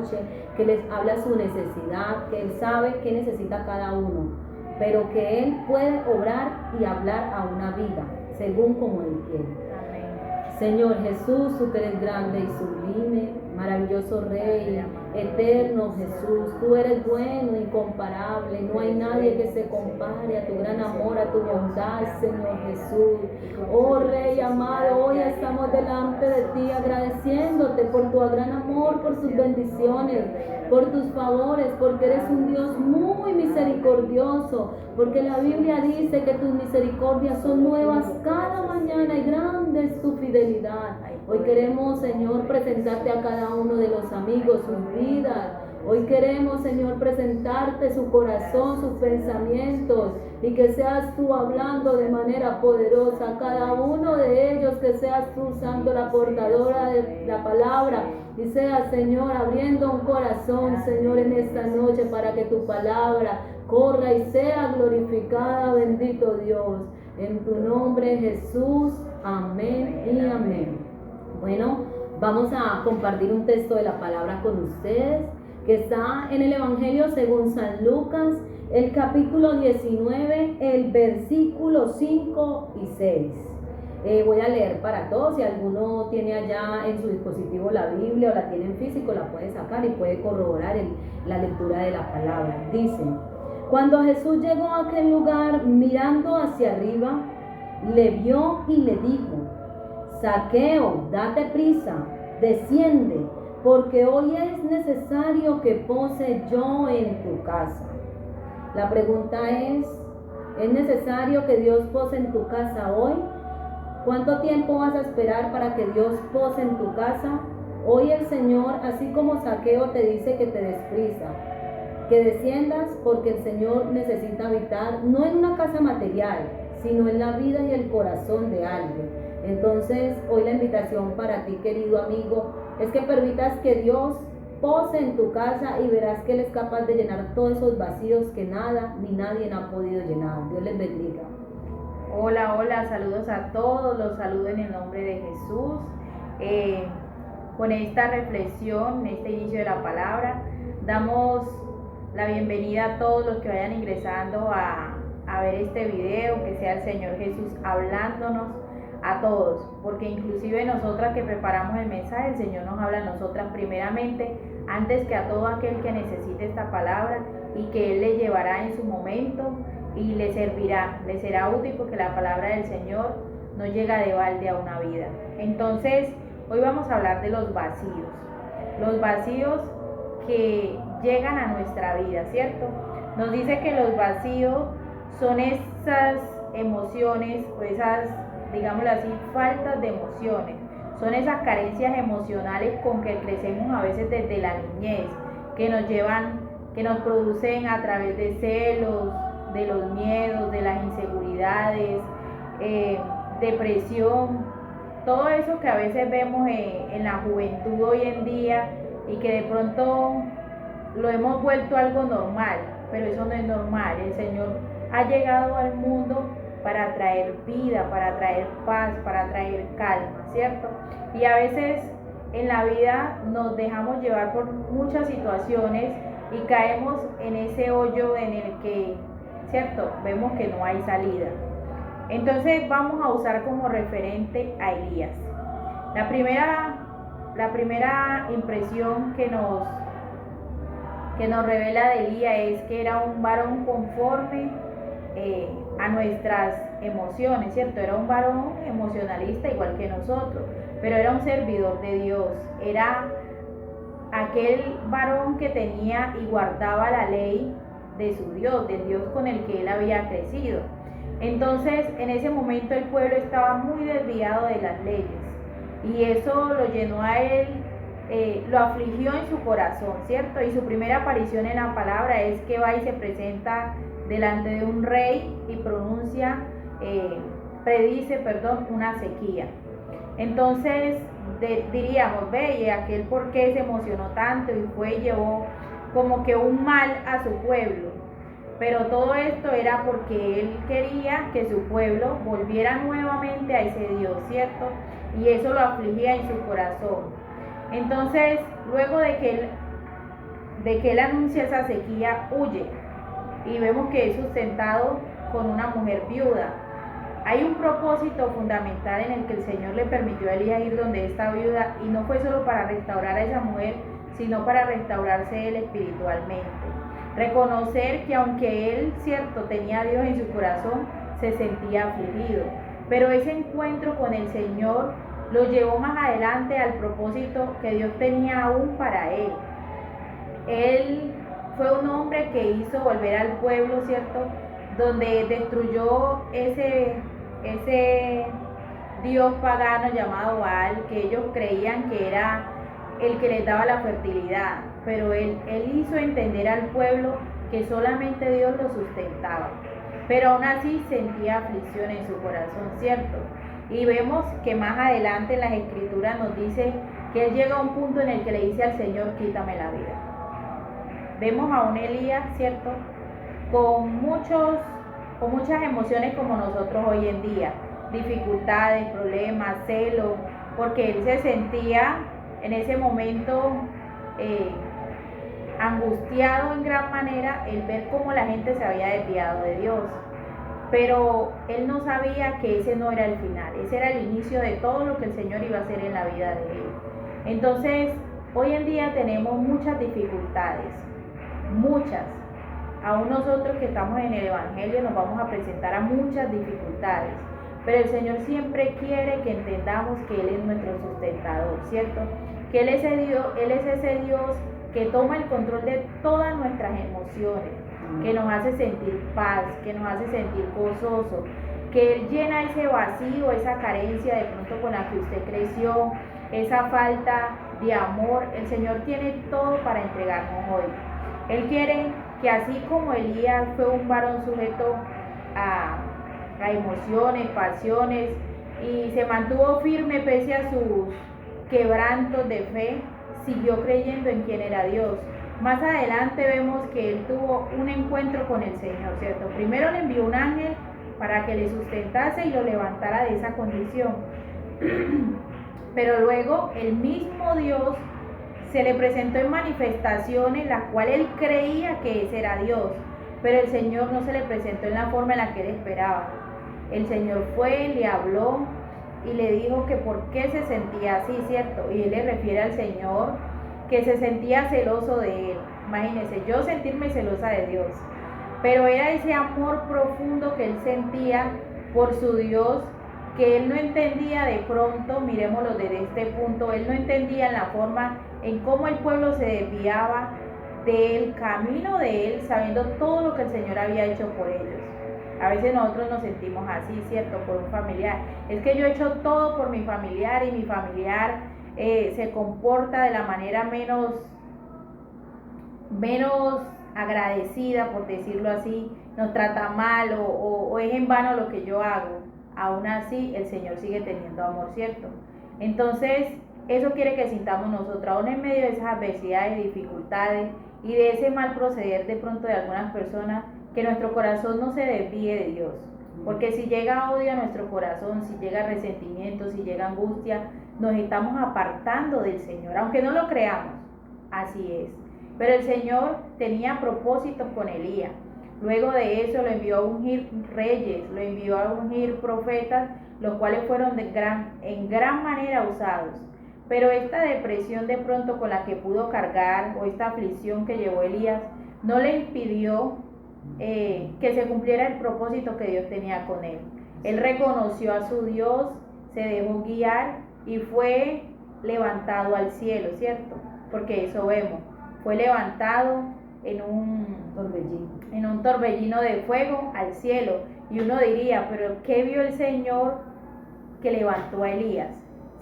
noche, que les habla su necesidad, que Él sabe qué necesita cada uno, pero que Él puede obrar y hablar a una vida, según como Él quiere. Señor Jesús, tú que eres grande y sublime, maravilloso Rey, eterno Jesús, tú eres bueno, incomparable, no hay nadie que se compare a tu gran amor, a tu bondad, Señor Jesús. Oh Rey amado, hoy estamos delante de ti agradeciéndote por tu gran amor, por tus bendiciones, por tus favores, porque eres un Dios muy misericordioso, porque la Biblia dice que tus misericordias son nuevas cada mañana y grande es tu fidelidad. Hoy queremos, Señor, presentarte a cada uno de los amigos, sus vidas. Hoy queremos, Señor, presentarte su corazón, sus pensamientos, y que seas tú hablando de manera poderosa a cada uno de ellos, que seas tú usando la portadora de la palabra, y seas, Señor, abriendo un corazón, Señor, en esta noche para que tu palabra corra y sea glorificada, bendito Dios. En tu nombre, Jesús. Amén y amén. Bueno, vamos a compartir un texto de la palabra con ustedes, que está en el Evangelio según San Lucas, el capítulo 19, el versículo 5 y 6. Voy a leer para todos. Si alguno tiene allá en su dispositivo la Biblia o la tiene en físico, la puede sacar y puede corroborar la lectura de la palabra. Dice: cuando Jesús llegó a aquel lugar, mirando hacia arriba, le vio y le dijo: Zaqueo, date prisa, desciende, porque hoy es necesario que pose yo en tu casa. La pregunta es necesario que Dios pose en tu casa hoy? ¿Cuánto tiempo vas a esperar para que Dios pose en tu casa? Hoy el Señor, así como Zaqueo, te dice que te des prisa, que desciendas, porque el Señor necesita habitar no en una casa material, sino en la vida y el corazón de alguien. Entonces, hoy la invitación para ti, querido amigo, es que permitas que Dios pose en tu casa y verás que Él es capaz de llenar todos esos vacíos que nada ni nadie ha podido llenar. Dios les bendiga. Hola, hola, saludos a todos, los saludo en el nombre de Jesús. Con esta reflexión, este inicio de la palabra, damos la bienvenida a todos los que vayan ingresando a ver este video, que sea el Señor Jesús hablándonos a todos, porque inclusive nosotras que preparamos el mensaje, el Señor nos habla a nosotras primeramente, antes que a todo aquel que necesite esta palabra, y que Él le llevará en su momento y le servirá, le será útil, porque la palabra del Señor no llega de balde a una vida. Entonces, hoy vamos a hablar de los vacíos que llegan a nuestra vida, ¿cierto? Nos dice que los vacíos son esas emociones, o esas, digámoslo así, faltas de emociones, son esas carencias emocionales con que crecemos a veces desde la niñez, que nos llevan, que nos producen a través de celos, de los miedos, de las inseguridades, depresión, todo eso que a veces vemos en la juventud hoy en día, y que de pronto lo hemos vuelto algo normal, pero eso no es normal. El Señor ha llegado al mundo para traer vida, para traer paz, para traer calma, ¿cierto? Y a veces en la vida nos dejamos llevar por muchas situaciones y caemos en ese hoyo en el que, ¿cierto?, vemos que no hay salida. Entonces vamos a usar como referente a Elías. La primera impresión que nos revela de Elías es que era un varón conforme a nuestras emociones, ¿cierto? Era un varón emocionalista igual que nosotros, pero era un servidor de Dios, era aquel varón que tenía y guardaba la ley de su Dios, del Dios con el que él había crecido. Entonces, en ese momento el pueblo estaba muy desviado de las leyes, y eso lo llenó a él, lo afligió en su corazón, ¿cierto? Y su primera aparición en la palabra es que va y se presenta delante de un rey y predice una sequía. Entonces diríamos, ve, y aquel por qué se emocionó tanto y fue y llevó como que un mal a su pueblo. Pero todo esto era porque él quería que su pueblo volviera nuevamente a ese Dios, ¿cierto? Y eso lo afligía en su corazón. Entonces, luego de que él de que él anuncia esa sequía, huye. Y vemos que es sustentado con una mujer viuda. Hay un propósito fundamental en el que el Señor le permitió a Elías ir donde esta viuda, y no fue solo para restaurar a esa mujer, sino para restaurarse él espiritualmente. Reconocer que aunque él, cierto, tenía a Dios en su corazón, se sentía afligido. Pero ese encuentro con el Señor lo llevó más adelante al propósito que Dios tenía aún para él. Él fue un hombre que hizo volver al pueblo, ¿cierto?, donde destruyó ese dios pagano llamado Baal, que ellos creían que era el que les daba la fertilidad, pero él hizo entender al pueblo que solamente Dios lo sustentaba, pero aún así sentía aflicción en su corazón, ¿cierto? Y vemos que más adelante en las escrituras nos dice que él llega a un punto en el que le dice al Señor, quítame la vida. Vemos a un Elías, ¿cierto?, con muchas emociones como nosotros hoy en día, dificultades, problemas, celos, porque él se sentía en ese momento angustiado en gran manera el ver cómo la gente se había desviado de Dios. Pero él no sabía que ese no era el final, ese era el inicio de todo lo que el Señor iba a hacer en la vida de él. Entonces, hoy en día tenemos muchas dificultades, muchas. Aún nosotros que estamos en el Evangelio nos vamos a presentar a muchas dificultades, pero el Señor siempre quiere que entendamos que Él es nuestro sustentador, ¿cierto? Que Él es ese Dios que toma el control de todas nuestras emociones, que nos hace sentir paz, que nos hace sentir gozoso, que Él llena ese vacío, esa carencia de pronto con la que usted creció, esa falta de amor. El Señor tiene todo para entregarnos hoy. Él quiere que así como Elías fue un varón sujeto a emociones, pasiones, y se mantuvo firme pese a sus quebrantos de fe, siguió creyendo en quién era Dios. Más adelante vemos que él tuvo un encuentro con el Señor, ¿cierto? Primero le envió un ángel para que le sustentase y lo levantara de esa condición. Pero luego el mismo Dios se le presentó en manifestación en la cual él creía que ese era Dios, pero el Señor no se le presentó en la forma en la que él esperaba. El Señor fue, le habló y le dijo que por qué se sentía así, ¿cierto? Y él le refiere al Señor que se sentía celoso de él. Imagínense, yo sentirme celosa de Dios, pero era ese amor profundo que él sentía por su Dios, que él no entendía de pronto. Miremoslo desde este punto, él no entendía en la forma en cómo el pueblo se desviaba del camino de él, sabiendo todo lo que el Señor había hecho por ellos. A veces nosotros nos sentimos así, ¿cierto?, por un familiar. Es que yo he hecho todo por mi familiar y mi familiar se comporta de la manera menos agradecida, por decirlo así, nos trata mal o es en vano lo que yo hago. Aún así, el Señor sigue teniendo amor, ¿cierto? Entonces, eso quiere que sintamos nosotros, aún en medio de esas adversidades, dificultades y de ese mal proceder de pronto de algunas personas, que nuestro corazón no se desvíe de Dios. Porque si llega odio a nuestro corazón, si llega resentimiento, si llega angustia, nos estamos apartando del Señor, aunque no lo creamos, así es. Pero el Señor tenía propósitos con Elías. Luego de eso lo envió a ungir reyes, lo envió a ungir profetas, los cuales fueron en gran manera usados. Pero esta depresión de pronto con la que pudo cargar, o esta aflicción que llevó Elías, no le impidió que se cumpliera el propósito que Dios tenía con él. Él reconoció a su Dios, se dejó guiar y fue levantado al cielo, ¿cierto? Porque eso vemos, fue levantado en un torbellino de fuego al cielo. Y uno diría, pero ¿qué vio el Señor que levantó a Elías?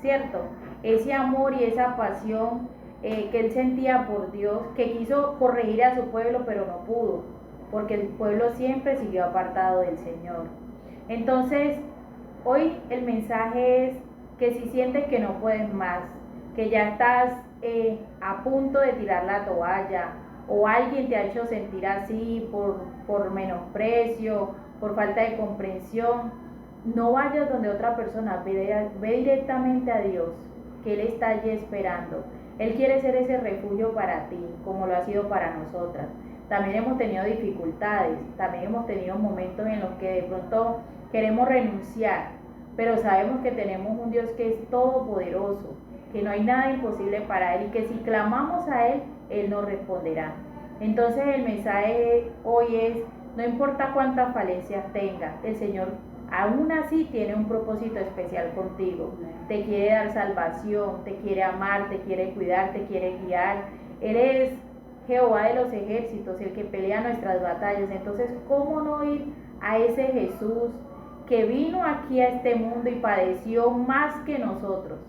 ¿Cierto? Ese amor y esa pasión que él sentía por Dios, que quiso corregir a su pueblo, pero no pudo, porque el pueblo siempre siguió apartado del Señor. Entonces, hoy el mensaje es que si sientes que no puedes más, que ya estás a punto de tirar la toalla, o alguien te ha hecho sentir así por menosprecio, por falta de comprensión, no vayas donde otra persona, ve directamente a Dios, que Él está allí esperando. Él quiere ser ese refugio para ti, como lo ha sido para nosotras. También hemos tenido dificultades, también hemos tenido momentos en los que de pronto queremos renunciar, pero sabemos que tenemos un Dios que es todopoderoso, que no hay nada imposible para Él y que si clamamos a Él, Él nos responderá. Entonces el mensaje hoy es, no importa cuántas falencias tengas, el Señor aún así tiene un propósito especial contigo. Te quiere dar salvación, te quiere amar, te quiere cuidar, te quiere guiar. Eres Jehová de los ejércitos, el que pelea nuestras batallas. Entonces, ¿cómo no ir a ese Jesús que vino aquí a este mundo y padeció más que nosotros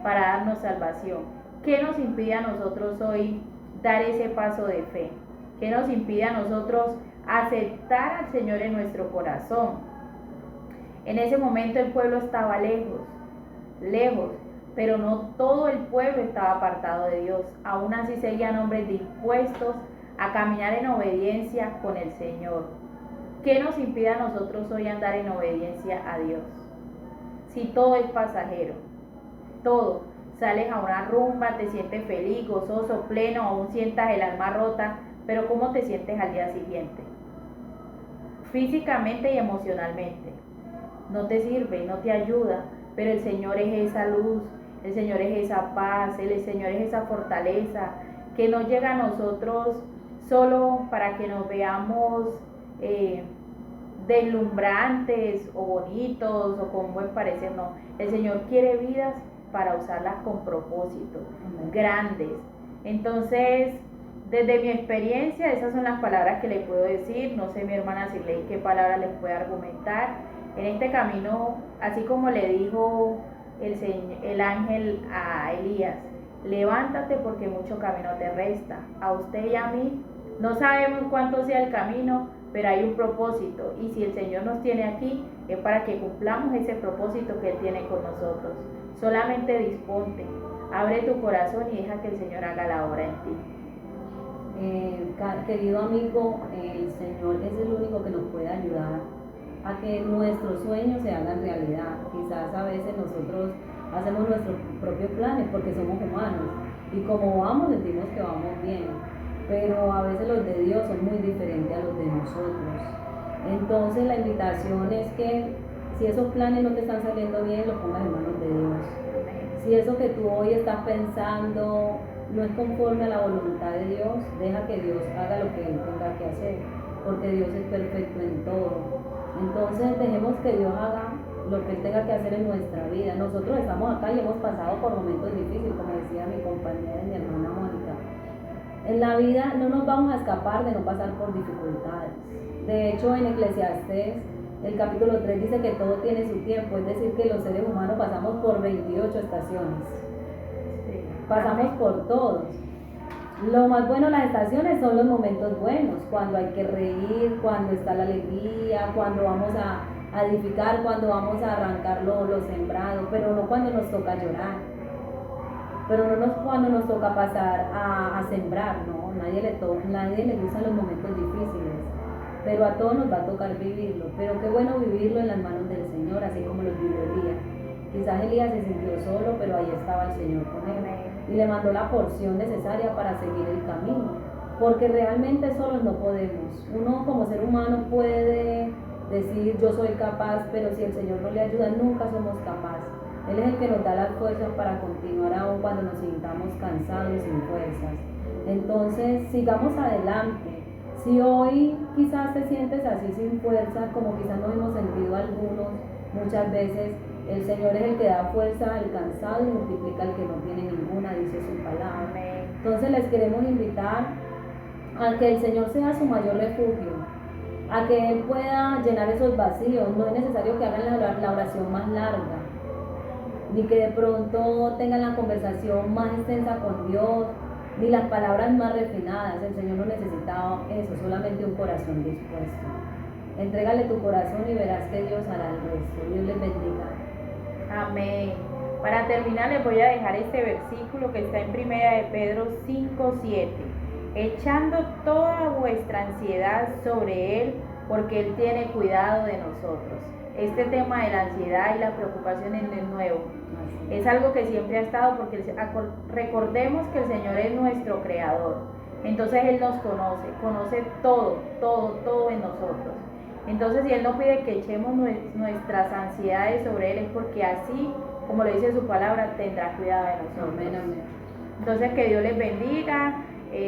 para darnos salvación? ¿Qué nos impide a nosotros hoy dar ese paso de fe? ¿Qué nos impide a nosotros aceptar al Señor en nuestro corazón? En ese momento el pueblo estaba lejos, pero no todo el pueblo estaba apartado de Dios. Aún así seguían hombres dispuestos a caminar en obediencia con el Señor. ¿Qué nos impide a nosotros hoy andar en obediencia a Dios? Si todo es pasajero, todo. Sales a una rumba, te sientes feliz, gozoso, pleno, aún sientas el alma rota, pero ¿cómo te sientes al día siguiente? Físicamente y emocionalmente. No te sirve, no te ayuda, pero el Señor es esa luz, el Señor es esa paz, el Señor es esa fortaleza que no llega a nosotros solo para que nos veamos deslumbrantes o bonitos o con buen parecer, no. El Señor quiere vidas para usarlas con propósito, grandes. Entonces, desde mi experiencia, esas son las palabras que le puedo decir. No sé mi hermana Siley qué palabras les puede argumentar. En este camino, así como le dijo el ángel a Elías, levántate porque mucho camino te resta. A usted y a mí, no sabemos cuánto sea el camino, pero hay un propósito. Y si el Señor nos tiene aquí, es para que cumplamos ese propósito que Él tiene con nosotros. Solamente disponte, abre tu corazón y deja que el Señor haga la obra en ti. Querido amigo, el Señor es el único que nos puede ayudar a que nuestros sueños se hagan realidad. Quizás a veces nosotros hacemos nuestros propios planes porque somos humanos y como vamos sentimos que vamos bien, pero a veces los de Dios son muy diferentes a los de nosotros. Entonces la invitación es que si esos planes no te están saliendo bien, los pongas en manos de Dios. Si eso que tú hoy estás pensando no es conforme a la voluntad de Dios, deja que Dios haga lo que Él tenga que hacer, porque Dios es perfecto en todo. Entonces dejemos que Dios haga lo que Él tenga que hacer en nuestra vida. Nosotros estamos acá y hemos pasado por momentos difíciles, como decía mi compañera y mi hermana Mónica. En la vida no nos vamos a escapar de no pasar por dificultades. De hecho, en Eclesiastés, el capítulo 3 dice que todo tiene su tiempo, es decir, que los seres humanos pasamos por 28 estaciones. Pasamos por todos. Lo más bueno de las estaciones son los momentos buenos, cuando hay que reír, cuando está la alegría, cuando vamos a edificar, cuando vamos a arrancar lo sembrado, pero no cuando nos toca llorar, pero no cuando nos toca pasar a sembrar, no, nadie le gustan los momentos difíciles, pero a todos nos va a tocar vivirlo, pero qué bueno vivirlo en las manos del Señor, así como los vivió Elías. Quizás Elías se sintió solo, pero ahí estaba el Señor con él y le mandó la porción necesaria para seguir el camino, porque realmente solos no podemos. Uno como ser humano puede decir yo soy capaz, pero si el Señor no le ayuda nunca somos capaces. Él es el que nos da las fuerzas para continuar aún cuando nos sintamos cansados y sin fuerzas. Entonces sigamos adelante. Si hoy quizás te sientes así sin fuerza, como quizás nos hemos sentido algunos muchas veces, el Señor es el que da fuerza al cansado y multiplica al que no tiene ninguna, dice su palabra. Entonces les queremos invitar a que el Señor sea su mayor refugio, a que Él pueda llenar esos vacíos. No es necesario que hagan la oración más larga, ni que de pronto tengan la conversación más extensa con Dios, ni las palabras más refinadas. El Señor no necesita eso, solamente un corazón dispuesto. Entrégale tu corazón y verás que Dios hará el resto. Dios les bendiga. Amén. Para terminar les voy a dejar este versículo que está en 1 de Pedro 5:7. Echando toda vuestra ansiedad sobre Él, porque Él tiene cuidado de nosotros. este tema de la ansiedad y la preocupación no es nuevo. Es algo que siempre ha estado, porque recordemos que el Señor es nuestro creador. Entonces Él nos conoce todo en nosotros. Entonces, si Él nos pide que echemos nuestras ansiedades sobre Él, es porque así, como lo dice su palabra, tendrá cuidado de nosotros. Amén, amén. Entonces, que Dios les bendiga.